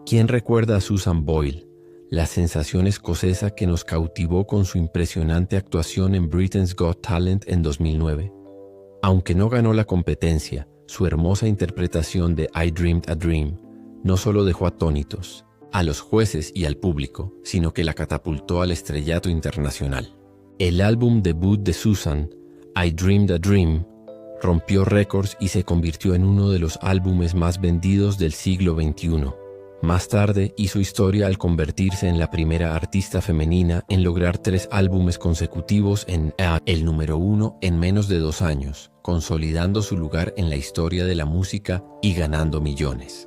¿Quién recuerda a Susan Boyle, la sensación escocesa que nos cautivó con su impresionante actuación en Britain's Got Talent en 2009? Aunque no ganó la competencia, su hermosa interpretación de I Dreamed a Dream no solo dejó atónitos a los jueces y al público, sino que la catapultó al estrellato internacional. El álbum debut de Susan, I Dreamed a Dream, rompió récords y se convirtió en uno de los álbumes más vendidos del siglo XXI. Más tarde hizo historia al convertirse en la primera artista femenina en lograr 3 álbumes consecutivos en el número 1 en menos de 2 años, consolidando su lugar en la historia de la música y ganando millones.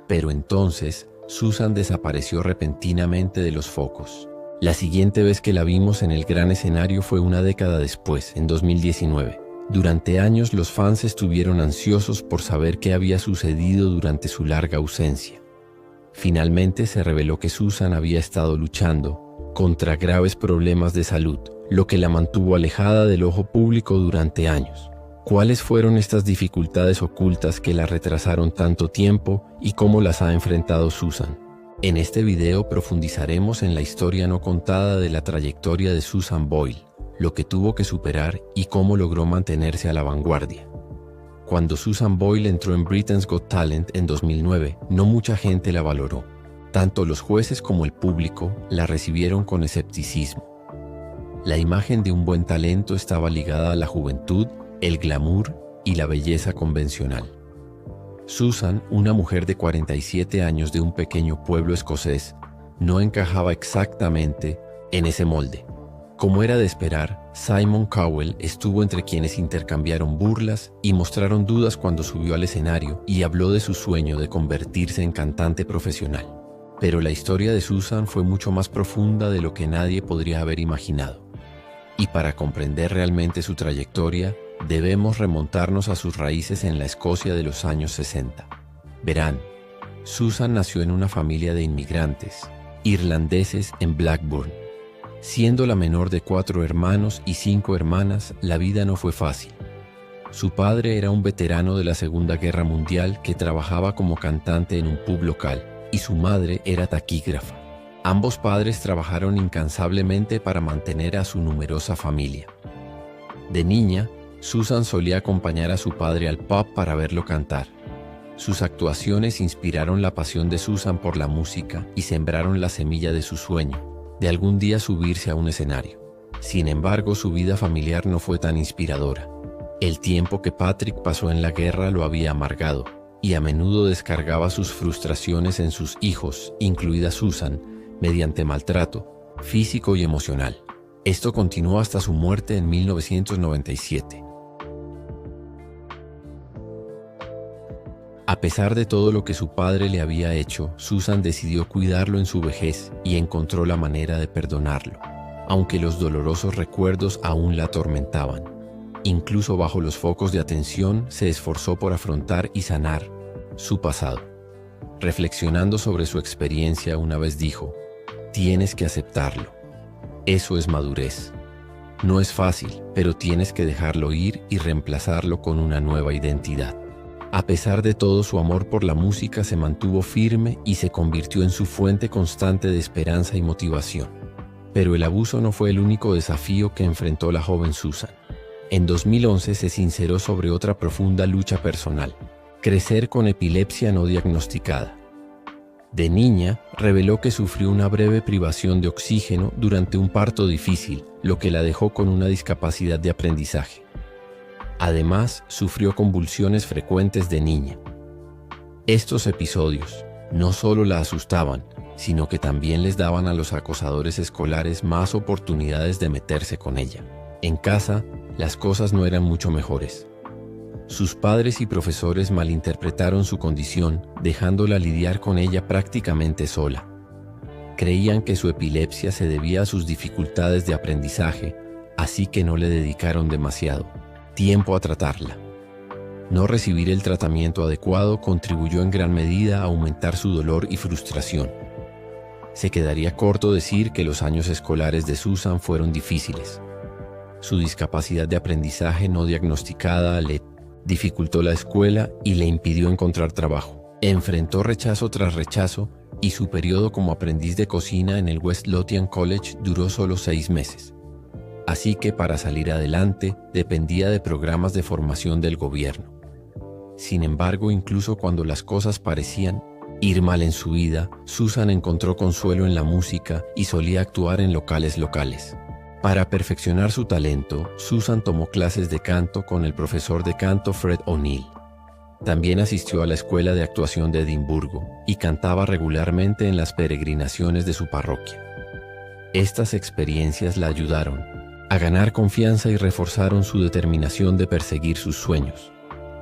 Pero entonces, Susan desapareció repentinamente de los focos. La siguiente vez que la vimos en el gran escenario fue una década después, en 2019. Durante años los fans estuvieron ansiosos por saber qué había sucedido durante su larga ausencia. Finalmente se reveló que Susan había estado luchando contra graves problemas de salud, lo que la mantuvo alejada del ojo público durante años. ¿Cuáles fueron estas dificultades ocultas que la retrasaron tanto tiempo y cómo las ha enfrentado Susan? En este video profundizaremos en la historia no contada de la trayectoria de Susan Boyle, lo que tuvo que superar y cómo logró mantenerse a la vanguardia. Cuando Susan Boyle entró en Britain's Got Talent en 2009, no mucha gente la valoró. Tanto los jueces como el público la recibieron con escepticismo. La imagen de un buen talento estaba ligada a la juventud, el glamour y la belleza convencional. Susan, una mujer de 47 años de un pequeño pueblo escocés, no encajaba exactamente en ese molde. Como era de esperar, Simon Cowell estuvo entre quienes intercambiaron burlas y mostraron dudas cuando subió al escenario y habló de su sueño de convertirse en cantante profesional. Pero la historia de Susan fue mucho más profunda de lo que nadie podría haber imaginado. Y para comprender realmente su trayectoria, debemos remontarnos a sus raíces en la Escocia de los años 60. Verán, Susan nació en una familia de inmigrantes irlandeses en Blackburn. Siendo la menor de 4 hermanos y 5 hermanas, la vida no fue fácil. Su padre era un veterano de la Segunda Guerra Mundial que trabajaba como cantante en un pub local, y su madre era taquígrafa. Ambos padres trabajaron incansablemente para mantener a su numerosa familia. De niña, Susan solía acompañar a su padre al pub para verlo cantar. Sus actuaciones inspiraron la pasión de Susan por la música y sembraron la semilla de su sueño, de algún día subirse a un escenario. Sin embargo, su vida familiar no fue tan inspiradora. El tiempo que Patrick pasó en la guerra lo había amargado, y a menudo descargaba sus frustraciones en sus hijos, incluida Susan, mediante maltrato físico y emocional. Esto continuó hasta su muerte en 1997. A pesar de todo lo que su padre le había hecho, Susan decidió cuidarlo en su vejez y encontró la manera de perdonarlo, aunque los dolorosos recuerdos aún la atormentaban. Incluso bajo los focos de atención, se esforzó por afrontar y sanar su pasado. Reflexionando sobre su experiencia, una vez dijo: "Tienes que aceptarlo. Eso es madurez. No es fácil, pero tienes que dejarlo ir y reemplazarlo con una nueva identidad". A pesar de todo, su amor por la música se mantuvo firme y se convirtió en su fuente constante de esperanza y motivación. Pero el abuso no fue el único desafío que enfrentó la joven Susan. En 2011 se sinceró sobre otra profunda lucha personal: crecer con epilepsia no diagnosticada. De niña, reveló que sufrió una breve privación de oxígeno durante un parto difícil, lo que la dejó con una discapacidad de aprendizaje. Además, sufrió convulsiones frecuentes de niña. Estos episodios no solo la asustaban, sino que también les daban a los acosadores escolares más oportunidades de meterse con ella. En casa, las cosas no eran mucho mejores. Sus padres y profesores malinterpretaron su condición, dejándola lidiar con ella prácticamente sola. Creían que su epilepsia se debía a sus dificultades de aprendizaje, así que no le dedicaron demasiado tiempo a tratarla. No recibir el tratamiento adecuado contribuyó en gran medida a aumentar su dolor y frustración. Se quedaría corto decir que los años escolares de Susan fueron difíciles. Su discapacidad de aprendizaje no diagnosticada le dificultó la escuela y le impidió encontrar trabajo. Enfrentó rechazo tras rechazo, y su periodo como aprendiz de cocina en el West Lothian College duró solo 6 meses. Así que para salir adelante dependía de programas de formación del gobierno. Sin embargo, incluso cuando las cosas parecían ir mal en su vida, Susan encontró consuelo en la música y solía actuar en locales. Para perfeccionar su talento, Susan tomó clases de canto con el profesor de canto Fred O'Neill. También asistió a la Escuela de Actuación de Edimburgo y cantaba regularmente en las peregrinaciones de su parroquia. Estas experiencias la ayudaron a ganar confianza y reforzaron su determinación de perseguir sus sueños.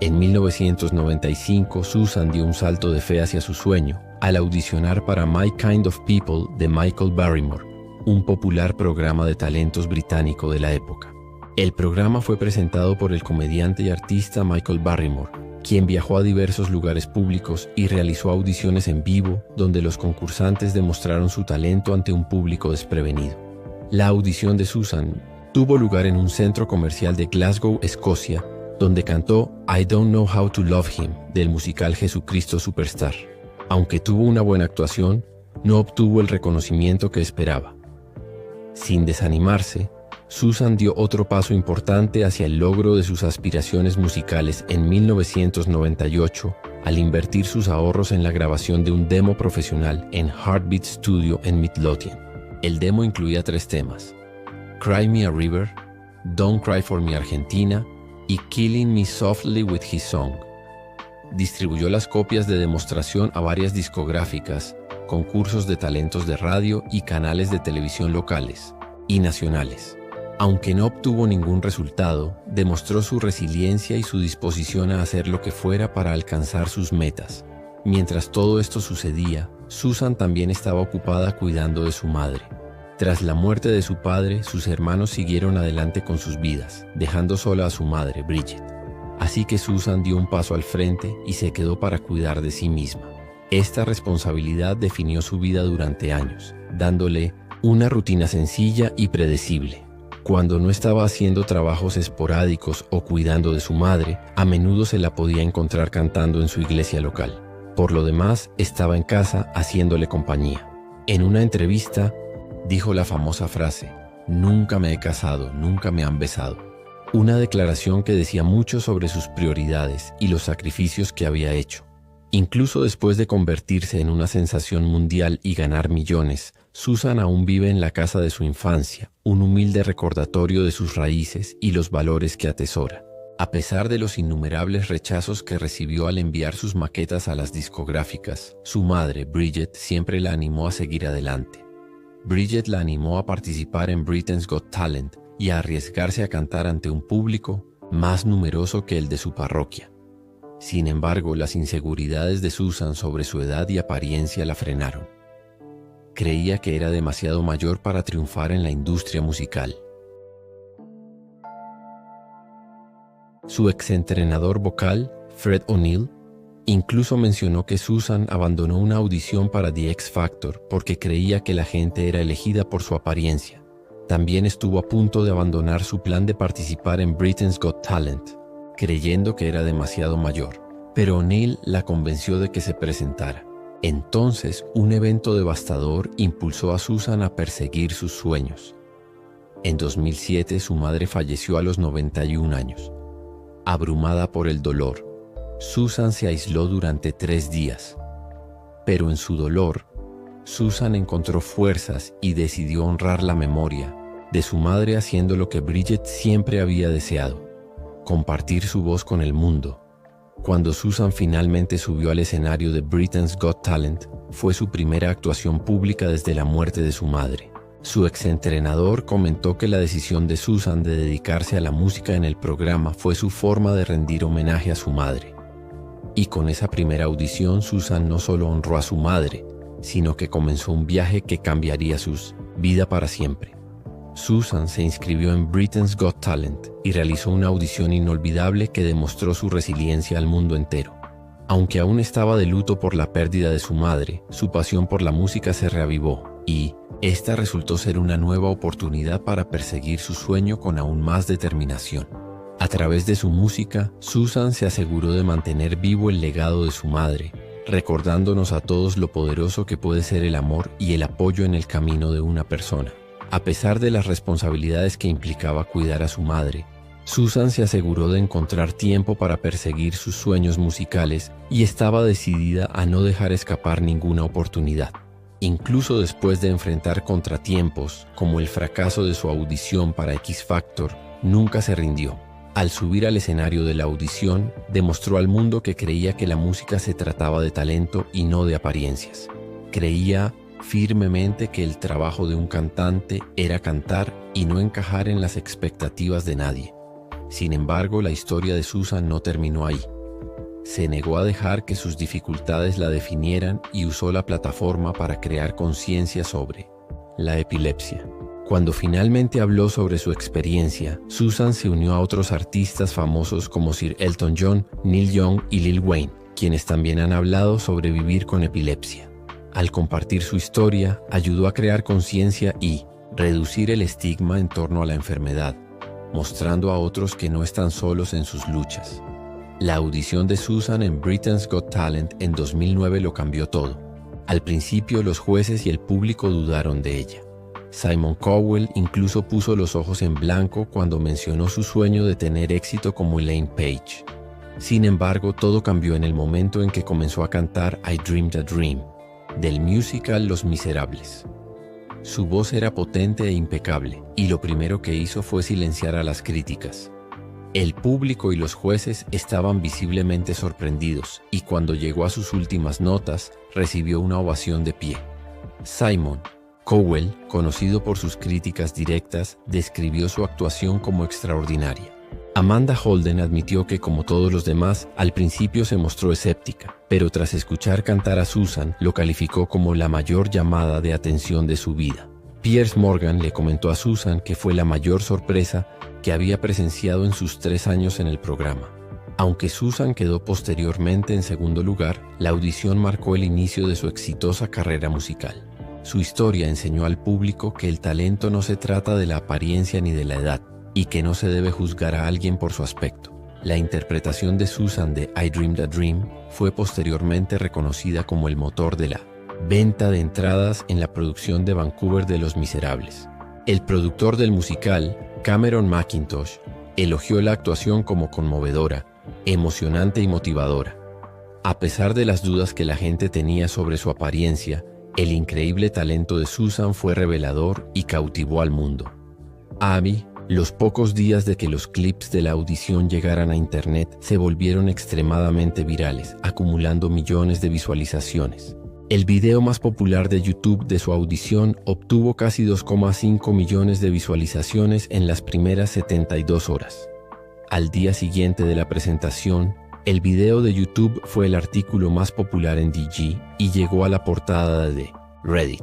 En 1995, Susan dio un salto de fe hacia su sueño al audicionar para My Kind of People de Michael Barrymore, un popular programa de talentos británico de la época. El programa fue presentado por el comediante y artista Michael Barrymore, quien viajó a diversos lugares públicos y realizó audiciones en vivo donde los concursantes demostraron su talento ante un público desprevenido. La audición de Susan tuvo lugar en un centro comercial de Glasgow, Escocia, donde cantó I Don't Know How to Love Him del musical Jesucristo Superstar. Aunque tuvo una buena actuación, no obtuvo el reconocimiento que esperaba. Sin desanimarse, Susan dio otro paso importante hacia el logro de sus aspiraciones musicales en 1998 al invertir sus ahorros en la grabación de un demo profesional en Heartbeat Studio en Midlothian. El demo incluía 3 temas: Cry Me a River, Don't Cry for Me Argentina y Killing Me Softly with His Song. Distribuyó las copias de demostración a varias discográficas, concursos de talentos de radio y canales de televisión locales y nacionales. Aunque no obtuvo ningún resultado, demostró su resiliencia y su disposición a hacer lo que fuera para alcanzar sus metas. Mientras todo esto sucedía, Susan también estaba ocupada cuidando de su madre. Tras la muerte de su padre, sus hermanos siguieron adelante con sus vidas, dejando sola a su madre, Bridget. Así que Susan dio un paso al frente y se quedó para cuidar de sí misma. Esta responsabilidad definió su vida durante años, dándole una rutina sencilla y predecible. Cuando no estaba haciendo trabajos esporádicos o cuidando de su madre, a menudo se la podía encontrar cantando en su iglesia local. Por lo demás, estaba en casa haciéndole compañía. En una entrevista, dijo la famosa frase: "Nunca me he casado, nunca me han besado". Una declaración que decía mucho sobre sus prioridades y los sacrificios que había hecho. Incluso después de convertirse en una sensación mundial y ganar millones, Susan aún vive en la casa de su infancia, un humilde recordatorio de sus raíces y los valores que atesora. A pesar de los innumerables rechazos que recibió al enviar sus maquetas a las discográficas, su madre, Bridget, siempre la animó a seguir adelante. Bridget la animó a participar en Britain's Got Talent y a arriesgarse a cantar ante un público más numeroso que el de su parroquia. Sin embargo, las inseguridades de Susan sobre su edad y apariencia la frenaron. Creía que era demasiado mayor para triunfar en la industria musical. Su exentrenador vocal, Fred O'Neill, incluso mencionó que Susan abandonó una audición para The X Factor porque creía que la gente era elegida por su apariencia. También estuvo a punto de abandonar su plan de participar en Britain's Got Talent, creyendo que era demasiado mayor, pero O'Neill la convenció de que se presentara. Entonces, un evento devastador impulsó a Susan a perseguir sus sueños. En 2007, su madre falleció a los 91 años. Abrumada por el dolor, Susan se aisló durante 3 días. Pero en su dolor, Susan encontró fuerzas y decidió honrar la memoria de su madre haciendo lo que Bridget siempre había deseado: compartir su voz con el mundo. Cuando Susan finalmente subió al escenario de Britain's Got Talent, fue su primera actuación pública desde la muerte de su madre. Su exentrenador comentó que la decisión de Susan de dedicarse a la música en el programa fue su forma de rendir homenaje a su madre. Y con esa primera audición, Susan no solo honró a su madre, sino que comenzó un viaje que cambiaría su vida para siempre. Susan se inscribió en Britain's Got Talent y realizó una audición inolvidable que demostró su resiliencia al mundo entero. Aunque aún estaba de luto por la pérdida de su madre, su pasión por la música se reavivó y esta resultó ser una nueva oportunidad para perseguir su sueño con aún más determinación. A través de su música, Susan se aseguró de mantener vivo el legado de su madre recordándonos a todos lo poderoso que puede ser el amor y el apoyo en el camino de una persona. A pesar de las responsabilidades que implicaba cuidar a su madre, Susan se aseguró de encontrar tiempo para perseguir sus sueños musicales y estaba decidida a no dejar escapar ninguna oportunidad. Incluso después de enfrentar contratiempos, como el fracaso de su audición para X Factor, nunca se rindió. Al subir al escenario de la audición, demostró al mundo que creía que la música se trataba de talento y no de apariencias. Creía firmemente que el trabajo de un cantante era cantar y no encajar en las expectativas de nadie. Sin embargo, la historia de Susan no terminó ahí. Se negó a dejar que sus dificultades la definieran y usó la plataforma para crear conciencia sobre la epilepsia. Cuando finalmente habló sobre su experiencia, Susan se unió a otros artistas famosos como Sir Elton John, Neil Young y Lil Wayne, quienes también han hablado sobre vivir con epilepsia. Al compartir su historia, ayudó a crear conciencia y reducir el estigma en torno a la enfermedad, mostrando a otros que no están solos en sus luchas. La audición de Susan en Britain's Got Talent en 2009 lo cambió todo. Al principio, los jueces y el público dudaron de ella. Simon Cowell incluso puso los ojos en blanco cuando mencionó su sueño de tener éxito como Elaine Paige. Sin embargo, todo cambió en el momento en que comenzó a cantar I Dreamed a Dream, del musical Los Miserables. Su voz era potente e impecable, y lo primero que hizo fue silenciar a las críticas. El público y los jueces estaban visiblemente sorprendidos, y cuando llegó a sus últimas notas, recibió una ovación de pie. Simon Cowell, conocido por sus críticas directas, describió su actuación como extraordinaria. Amanda Holden admitió que, como todos los demás, al principio se mostró escéptica, pero tras escuchar cantar a Susan, lo calificó como la mayor llamada de atención de su vida. Piers Morgan le comentó a Susan que fue la mayor sorpresa que había presenciado en sus 3 años en el programa. Aunque Susan quedó posteriormente en segundo lugar, la audición marcó el inicio de su exitosa carrera musical. Su historia enseñó al público que el talento no se trata de la apariencia ni de la edad, y que no se debe juzgar a alguien por su aspecto. La interpretación de Susan de I Dreamed a Dream fue posteriormente reconocida como el motor de la venta de entradas en la producción de Vancouver de Los Miserables. El productor del musical, Cameron Mackintosh, elogió la actuación como conmovedora, emocionante y motivadora. A pesar de las dudas que la gente tenía sobre su apariencia, el increíble talento de Susan fue revelador y cautivó al mundo. Los pocos días de que los clips de la audición llegaran a internet se volvieron extremadamente virales, acumulando millones de visualizaciones. El video más popular de YouTube de su audición obtuvo casi 2,5 millones de visualizaciones en las primeras 72 horas. Al día siguiente de la presentación, el video de YouTube fue el artículo más popular en DG y llegó a la portada de Reddit.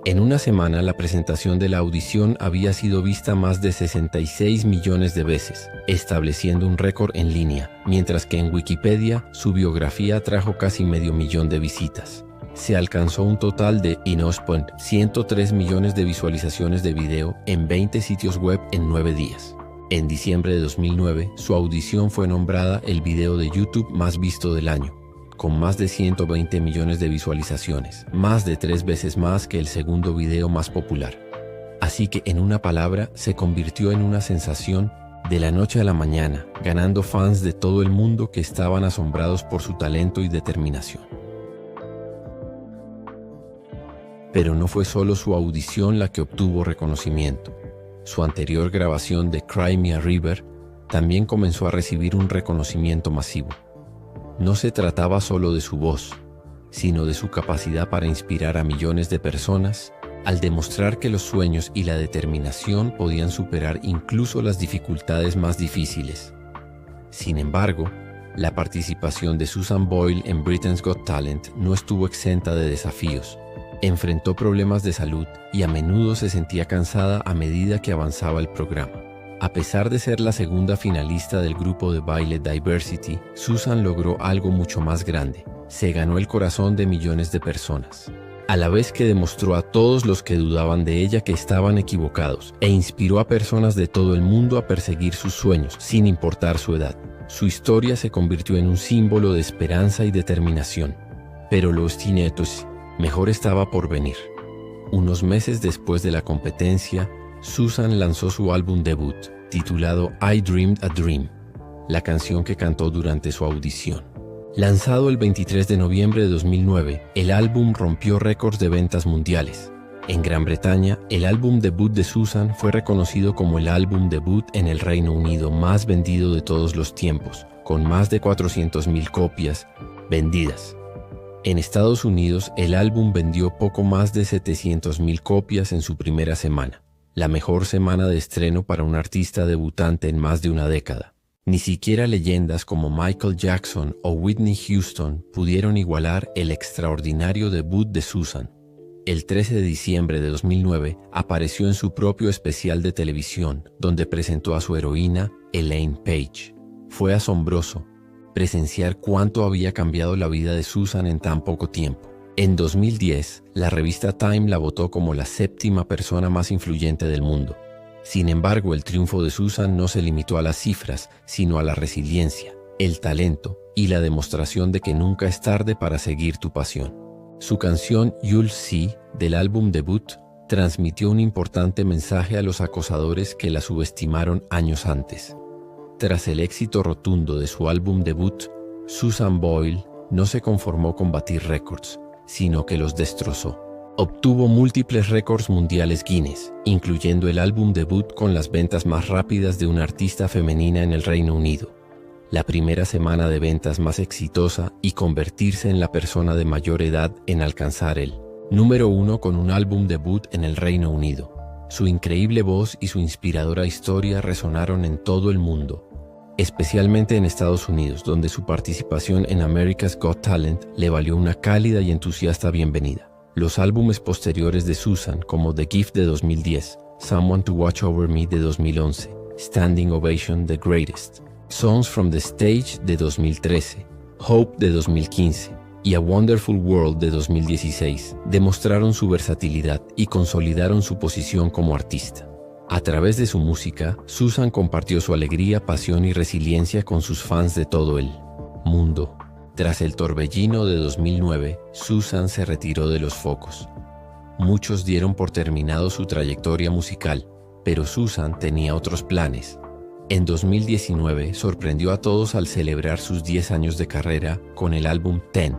En una semana, la presentación de la audición había sido vista más de 66 millones de veces, estableciendo un récord en línea, mientras que en Wikipedia su biografía trajo casi 500,000 de visitas. Se alcanzó un total de 103 millones de visualizaciones de video en 20 sitios web en 9 días. En diciembre de 2009, su audición fue nombrada el video de YouTube más visto del año, con más de 120 millones de visualizaciones, más de 3 veces más que el segundo video más popular. Así que, en una palabra, se convirtió en una sensación de la noche a la mañana, ganando fans de todo el mundo que estaban asombrados por su talento y determinación. Pero no fue solo su audición la que obtuvo reconocimiento. Su anterior grabación de Cry Me a River también comenzó a recibir un reconocimiento masivo. No se trataba solo de su voz, sino de su capacidad para inspirar a millones de personas al demostrar que los sueños y la determinación podían superar incluso las dificultades más difíciles. Sin embargo, la participación de Susan Boyle en Britain's Got Talent no estuvo exenta de desafíos. Enfrentó problemas de salud y a menudo se sentía cansada a medida que avanzaba el programa. A pesar de ser la segunda finalista del grupo de baile Diversity, Susan logró algo mucho más grande. Se ganó el corazón de millones de personas, a la vez que demostró a todos los que dudaban de ella que estaban equivocados, e inspiró a personas de todo el mundo a perseguir sus sueños, sin importar su edad. Su historia se convirtió en un símbolo de esperanza y determinación. Pero los tinetos mejor estaba por venir. Unos meses después de la competencia, Susan lanzó su álbum debut, titulado I Dreamed a Dream, la canción que cantó durante su audición. Lanzado el 23 de noviembre de 2009, el álbum rompió récords de ventas mundiales. En Gran Bretaña, el álbum debut de Susan fue reconocido como el álbum debut en el Reino Unido más vendido de todos los tiempos, con más de 400,000 copias vendidas. En Estados Unidos, el álbum vendió poco más de 700,000 copias en su primera semana, la mejor semana de estreno para un artista debutante en más de una década. Ni siquiera leyendas como Michael Jackson o Whitney Houston pudieron igualar el extraordinario debut de Susan. El 13 de diciembre de 2009 apareció en su propio especial de televisión, donde presentó a su heroína, Elaine Paige. Fue asombroso presenciar cuánto había cambiado la vida de Susan en tan poco tiempo. En 2010, la revista Time la votó como la 7ª persona más influyente del mundo. Sin embargo, el triunfo de Susan no se limitó a las cifras, sino a la resiliencia, el talento y la demostración de que nunca es tarde para seguir tu pasión. Su canción You'll See, del álbum debut, transmitió un importante mensaje a los acosadores que la subestimaron años antes. Tras el éxito rotundo de su álbum debut, Susan Boyle no se conformó con batir récords, sino que los destrozó. Obtuvo múltiples récords mundiales Guinness, incluyendo el álbum debut con las ventas más rápidas de una artista femenina en el Reino Unido, la primera semana de ventas más exitosa y convertirse en la persona de mayor edad en alcanzar el número 1 con un álbum debut en el Reino Unido. Su increíble voz y su inspiradora historia resonaron en todo el mundo, especialmente en Estados Unidos, donde su participación en America's Got Talent le valió una cálida y entusiasta bienvenida. Los álbumes posteriores de Susan, como The Gift de 2010, Someone to Watch Over Me de 2011, Standing Ovation The Greatest, Songs from the Stage de 2013, Hope de 2015 y A Wonderful World de 2016, demostraron su versatilidad y consolidaron su posición como artista. A través de su música, Susan compartió su alegría, pasión y resiliencia con sus fans de todo el mundo. Tras el torbellino de 2009, Susan se retiró de los focos. Muchos dieron por terminado su trayectoria musical, pero Susan tenía otros planes. En 2019 sorprendió a todos al celebrar sus 10 años de carrera con el álbum Ten,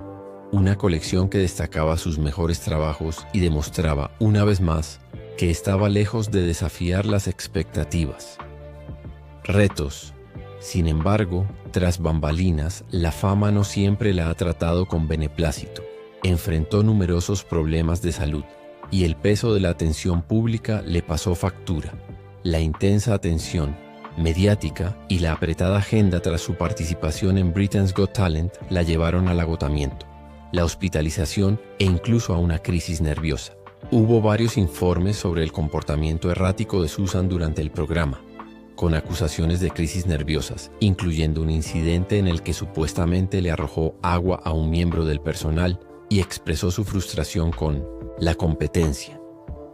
una colección que destacaba sus mejores trabajos y demostraba, una vez más, que estaba lejos de desafiar las expectativas. Retos. Sin embargo, tras bambalinas, la fama no siempre la ha tratado con beneplácito. Enfrentó numerosos problemas de salud y el peso de la atención pública le pasó factura. La intensa atención mediática y la apretada agenda tras su participación en Britain's Got Talent la llevaron al agotamiento, la hospitalización e incluso a una crisis nerviosa. Hubo varios informes sobre el comportamiento errático de Susan durante el programa, con acusaciones de crisis nerviosas, incluyendo un incidente en el que supuestamente le arrojó agua a un miembro del personal y expresó su frustración con la competencia.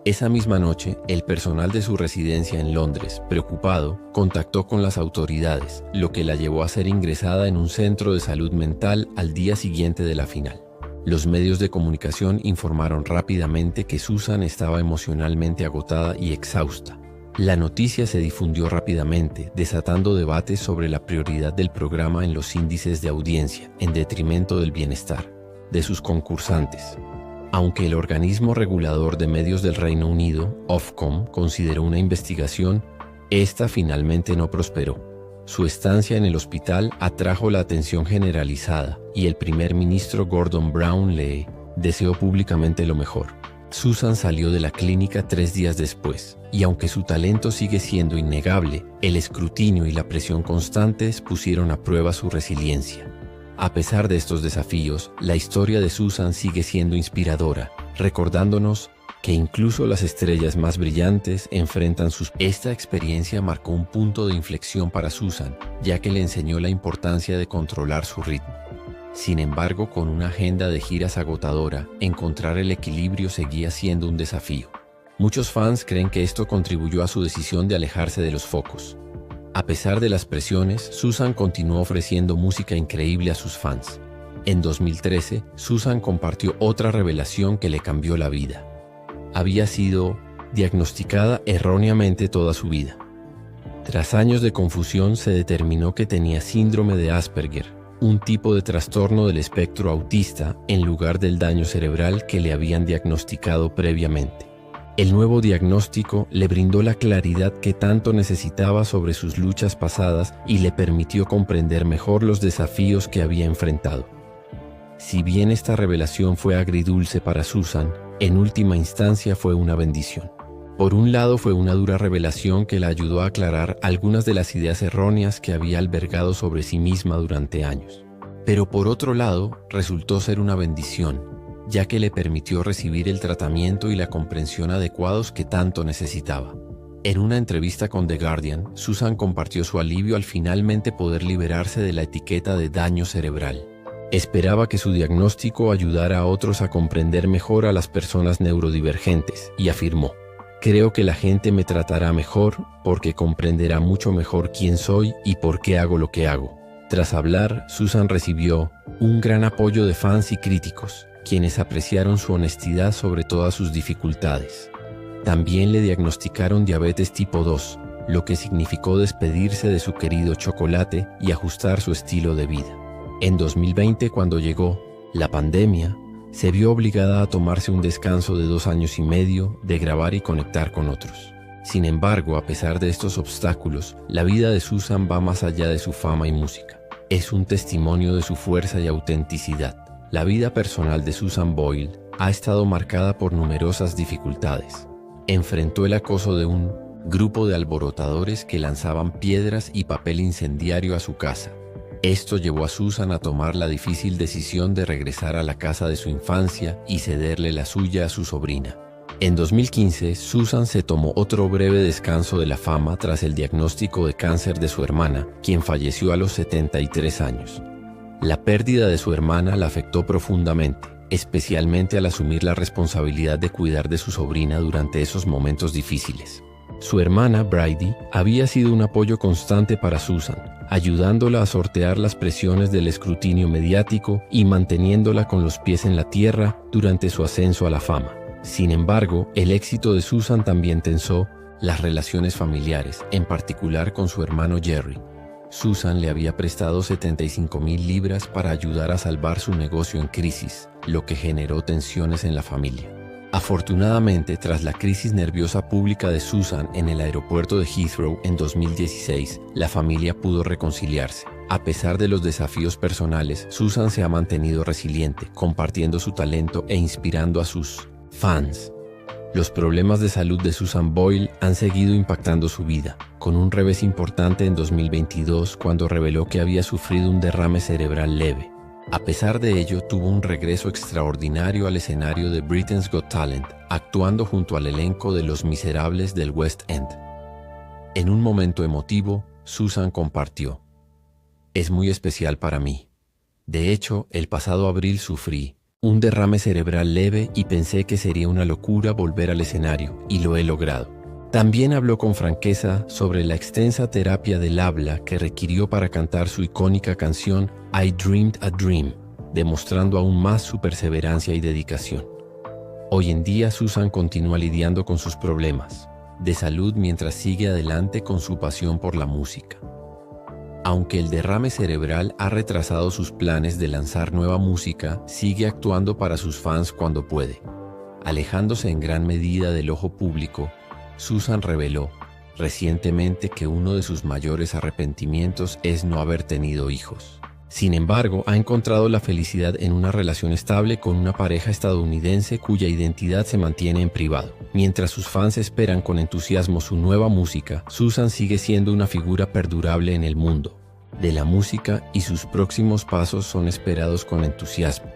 Esa misma noche, el personal de su residencia en Londres, preocupado, contactó con las autoridades, lo que la llevó a ser ingresada en un centro de salud mental al día siguiente de la final. Los medios de comunicación informaron rápidamente que Susan estaba emocionalmente agotada y exhausta. La noticia se difundió rápidamente, desatando debates sobre la prioridad del programa en los índices de audiencia, en detrimento del bienestar de sus concursantes. Aunque el organismo regulador de medios del Reino Unido, Ofcom, consideró una investigación, esta finalmente no prosperó. Su estancia en el hospital atrajo la atención generalizada y el primer ministro Gordon Brown le deseó públicamente lo mejor. Susan salió de la clínica 3 días después, y aunque su talento sigue siendo innegable, el escrutinio y la presión constantes pusieron a prueba su resiliencia. A pesar de estos desafíos, la historia de Susan sigue siendo inspiradora, recordándonos que incluso las estrellas más brillantes enfrentan sus... Esta experiencia marcó un punto de inflexión para Susan, ya que le enseñó la importancia de controlar su ritmo. Sin embargo, con una agenda de giras agotadora, encontrar el equilibrio seguía siendo un desafío. Muchos fans creen que esto contribuyó a su decisión de alejarse de los focos. A pesar de las presiones, Susan continuó ofreciendo música increíble a sus fans. En 2013, Susan compartió otra revelación que le cambió la vida. Había sido diagnosticada erróneamente toda su vida. Tras años de confusión, se determinó que tenía síndrome de Asperger, un tipo de trastorno del espectro autista, en lugar del daño cerebral que le habían diagnosticado previamente. El nuevo diagnóstico le brindó la claridad que tanto necesitaba sobre sus luchas pasadas y le permitió comprender mejor los desafíos que había enfrentado. Si bien esta revelación fue agridulce para Susan, en última instancia fue una bendición. Por un lado, fue una dura revelación que la ayudó a aclarar algunas de las ideas erróneas que había albergado sobre sí misma durante años. Pero por otro lado, resultó ser una bendición, ya que le permitió recibir el tratamiento y la comprensión adecuados que tanto necesitaba. En una entrevista con The Guardian, Susan compartió su alivio al finalmente poder liberarse de la etiqueta de daño cerebral. Esperaba que su diagnóstico ayudara a otros a comprender mejor a las personas neurodivergentes y afirmó: "Creo que la gente me tratará mejor porque comprenderá mucho mejor quién soy y por qué hago lo que hago". Tras hablar, Susan recibió un gran apoyo de fans y críticos, quienes apreciaron su honestidad sobre todas sus dificultades. También le diagnosticaron diabetes tipo 2, lo que significó despedirse de su querido chocolate y ajustar su estilo de vida. En 2020, cuando llegó la pandemia, se vio obligada a tomarse un descanso de 2 años y medio de grabar y conectar con otros. Sin embargo, a pesar de estos obstáculos, la vida de Susan va más allá de su fama y música. Es un testimonio de su fuerza y autenticidad. La vida personal de Susan Boyle ha estado marcada por numerosas dificultades. Enfrentó el acoso de un grupo de alborotadores que lanzaban piedras y papel incendiario a su casa. Esto llevó a Susan a tomar la difícil decisión de regresar a la casa de su infancia y cederle la suya a su sobrina. En 2015, Susan se tomó otro breve descanso de la fama tras el diagnóstico de cáncer de su hermana, quien falleció a los 73 años. La pérdida de su hermana la afectó profundamente, especialmente al asumir la responsabilidad de cuidar de su sobrina durante esos momentos difíciles. Su hermana, Bridie, había sido un apoyo constante para Susan, ayudándola a sortear las presiones del escrutinio mediático y manteniéndola con los pies en la tierra durante su ascenso a la fama. Sin embargo, el éxito de Susan también tensó las relaciones familiares, en particular con su hermano Jerry. Susan le había prestado 75,000 libras para ayudar a salvar su negocio en crisis, lo que generó tensiones en la familia. Afortunadamente, tras la crisis nerviosa pública de Susan en el aeropuerto de Heathrow en 2016, la familia pudo reconciliarse. A pesar de los desafíos personales, Susan se ha mantenido resiliente, compartiendo su talento e inspirando a sus fans. Los problemas de salud de Susan Boyle han seguido impactando su vida, con un revés importante en 2022 cuando reveló que había sufrido un derrame cerebral leve. A pesar de ello, tuvo un regreso extraordinario al escenario de Britain's Got Talent, actuando junto al elenco de Los Miserables del West End. En un momento emotivo, Susan compartió: "Es muy especial para mí. De hecho, el pasado abril sufrí un derrame cerebral leve y pensé que sería una locura volver al escenario, y lo he logrado". También habló con franqueza sobre la extensa terapia del habla que requirió para cantar su icónica canción I Dreamed a Dream, demostrando aún más su perseverancia y dedicación. Hoy en día, Susan continúa lidiando con sus problemas de salud mientras sigue adelante con su pasión por la música. Aunque el derrame cerebral ha retrasado sus planes de lanzar nueva música, sigue actuando para sus fans cuando puede. Alejándose en gran medida del ojo público, Susan reveló recientemente que uno de sus mayores arrepentimientos es no haber tenido hijos. Sin embargo, ha encontrado la felicidad en una relación estable con una pareja estadounidense cuya identidad se mantiene en privado. Mientras sus fans esperan con entusiasmo su nueva música, Susan sigue siendo una figura perdurable en el mundo de la música y sus próximos pasos son esperados con entusiasmo.